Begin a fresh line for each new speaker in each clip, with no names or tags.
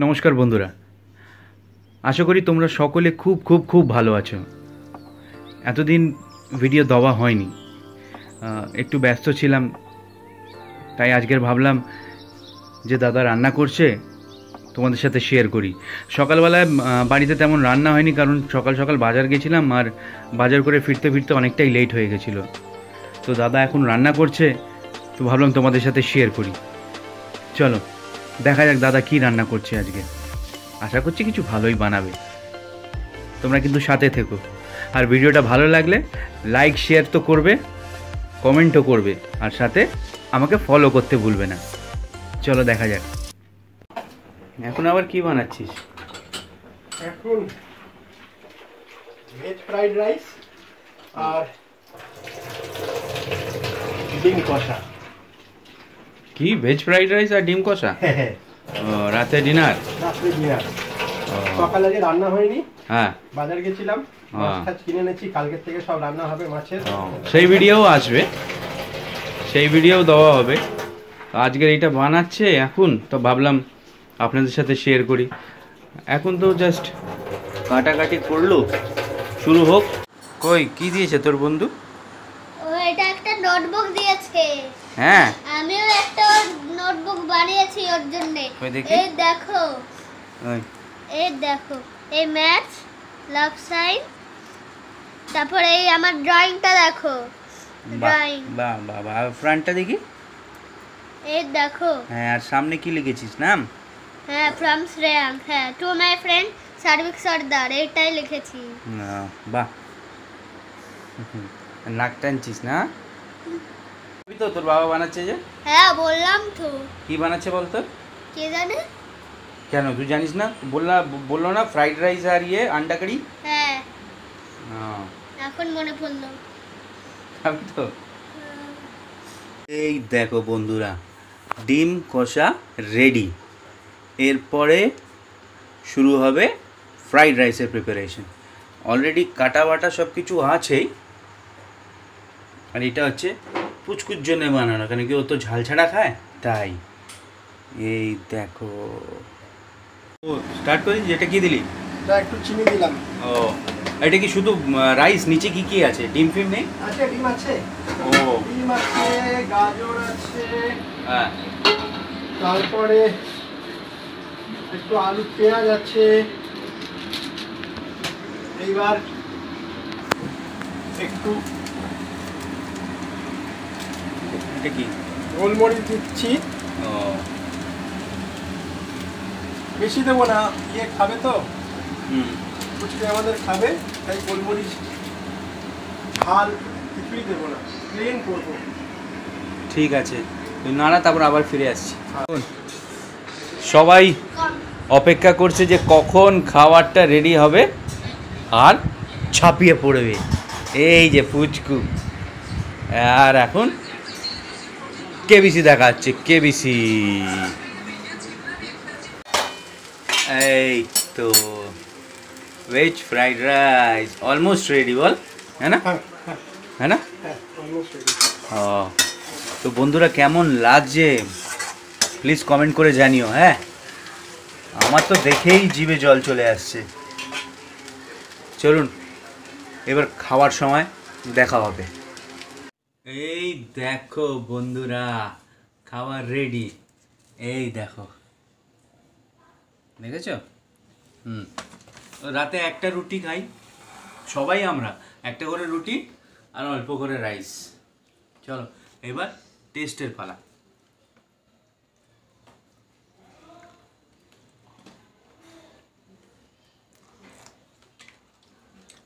নমস্কার বন্ধুরা, আশা করি তোমরা সকলে খুব খুব খুব ভালো আছো। এতদিন ভিডিও দেওয়া হয়নি, একটু ব্যস্ত ছিলাম, তাই আজকের ভাবলাম যে দাদা রান্না করছে তোমাদের সাথে শেয়ার করি। সকালবেলায় বাড়িতে তেমন রান্না হয়নি, কারণ সকাল সকাল বাজার গেছিলাম আর বাজার করে ফিরতে ফিরতে অনেকটাই লেট হয়ে গেছিলো। তো দাদা এখন রান্না করছে, তো ভাবলাম তোমাদের সাথে শেয়ার করি। চলো দেখা যাক দাদা কি রান্না করছে আজকে। আশা করছি কিছু ভালোই বানাবে। তোমরা কিন্তু সাথে থেকো, আর ভিডিওটা ভালো লাগলে লাইক শেয়ার তো করবে, কমেন্টও করবে, আর সাথে আমাকে ফলো করতে ভুলবে না। চলো দেখা যাক। এখন আবার কি বানাচ্ছিস?
এখন ভেজ ফ্রাইড রাইস আর ডিম কষা।
কি ভেজ ফ্রাইড রাইস আর ডিম কষা? রাতে ডিনার?
রাত্রে ডিনার। সকালে যে রান্না হয়নি,
হ্যাঁ
বাজার গেছিলাম, মাছ কিনে এনেছি, কালকের থেকে সব রান্না হবে মাছের।
সেই ভিডিও আসবে, সেই ভিডিও দেওয়া হবে। আজকের এইটা বানাচ্ছে এখন, তো ভাবলাম আপনাদের সাথে শেয়ার করি। এখন তো জাস্ট কাটাকাটি করলো, শুরু হোক। কই কি দিয়েছে তোর বন্ধু?
ও এটা একটা নোটবুক দিয়েছে।
হ্যাঁ,
আমিও একটা নোটবুক বানিয়েছি ওর জন্য। এই দেখো, এই দেখো, এই ম্যাথ, লাভ সাইন, তারপরে এই আমার ড্রয়িংটা দেখো, ড্রয়িং।
বাহ বাহ বাহ, ফ্রন্টটা দেখি।
এই দেখো।
হ্যাঁ, আর সামনে কি লিখেছিস নাম?
হ্যাঁ, ফ্রম শ্রেয়াঙ্ক। হ্যাঁ, টু মাই ফ্রেন্ড সার্বিক সর্দার, এইটাই লিখেছি।
বাহ, নাক টানছিস না? তো তোর বাবা বানাচ্ছে যে?
হ্যাঁ বললাম তো।
কি বানাচ্ছে বলতো?
কে জানে?
কেন তুই জানিস না? বললো না ফ্রাইড রাইস আর আন্ডা কারি।
হ্যাঁ, এখন মনে পড়লো।
আমি তো এই দেখো বন্ধুরা, ডিম কষা রেডি। এরপরে শুরু হবে ফ্রাইড রাইসের প্রিপারেশন। অলরেডি কাটা বাটা সব কিছু আছেই, আর এটা হচ্ছে পুচকুর জন্য বানানো, কেন কি ও তো ঝাল ছাড়া খায়, তাই। এই দেখো, ও স্টার্ট করি। যেটা কি দিলি?
একটু চিনি দিলাম।
ও, এটা কি শুধু রাইস? নিচে কি কি আছে? ডিম ফিম নেই?
আছে, ডিম আছে।
ও,
ডিম আছে, গাজর আছে,
হ্যাঁ,
তারপরে একটু আলু পেঁয়াজ আছে। এইবার একটু
এটা কি?
গোলমরিচ দিচ্ছি।
ও,
বেশি দেবো না, খাবে তো,
হুম,
কুচকে আমাদের খাবে, তাই গোলমরিচ ঝাল কিছুই দেবো না, প্লেন করবো।
ঠিক আছে, তুই নাড়া, তারপর আবার ফিরে আসছি। সবাই অপেক্ষা করছে যে কখন খাবারটা রেডি হবে আর ছাপিয়ে পড়বে। এই যে পুচকু, আর এখন কেবিসি দেখাচ্ছে, কেবিসি। এই তো veg fried rice almost ready, বল? হ্যাঁ না? হ্যাঁ না? ও, তো বন্ধুরা কেমন লাগছে প্লিজ কমেন্ট করে জানিও। হ্যাঁ, আমার তো দেখেই জিভে জল চলে আসছে। চলুন এবার খাওয়ার সময় দেখা হবে। এই দেখো বন্ধুরা, খাবার রেডি। এই দেখো, দেখেছো? রাতে একটা রুটি খাই সবাই, আমরা একটা করে রুটি আর অল্প করে রাইস। চলো এবার টেস্টের পালা।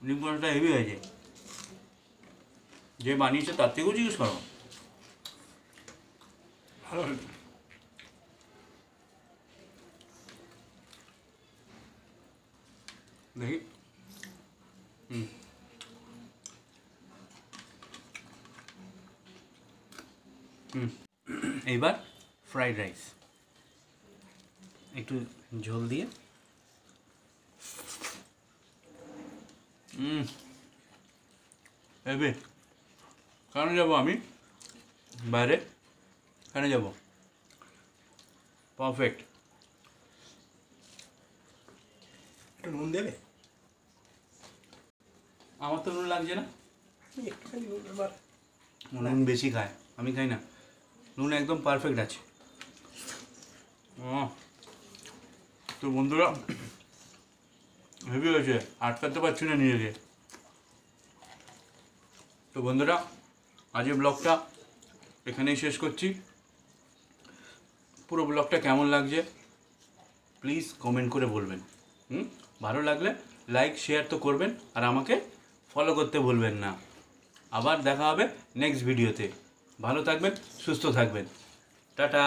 ডিম কষাটা হেভি হয়েছে, যে বানিয়েছে তার থেকেও জিজ্ঞেস করো। দেখি, এইবার ফ্রাইড রাইস একটু ঝোল দিয়ে। হেভি। কেন যাবো আমি বাইরে? কেন যাবো? পারফেক্ট।
নুন দেবে?
আমার তো নুন লাগছে না।
একটুখানি নুন আবার।
নুন বেশি খায়, আমি খাই না। নুন একদম পারফেক্ট আছে। তো বন্ধুরা হেভি হয়েছে, আটকাতে পারছি না নিজেকে। তো বন্ধুরা আজকের ব্লগটা এখানেই শেষ করছি। পুরো ব্লগটা কেমন লাগছে প্লিজ কমেন্ট করে বলবেন। ভালো লাগলে লাইক শেয়ার তো করবেন, আর আমাকে ফলো করতে ভুলবেন না। আবার দেখা হবে নেক্সট ভিডিওতে। ভালো থাকবেন, সুস্থ থাকবেন। টাটা।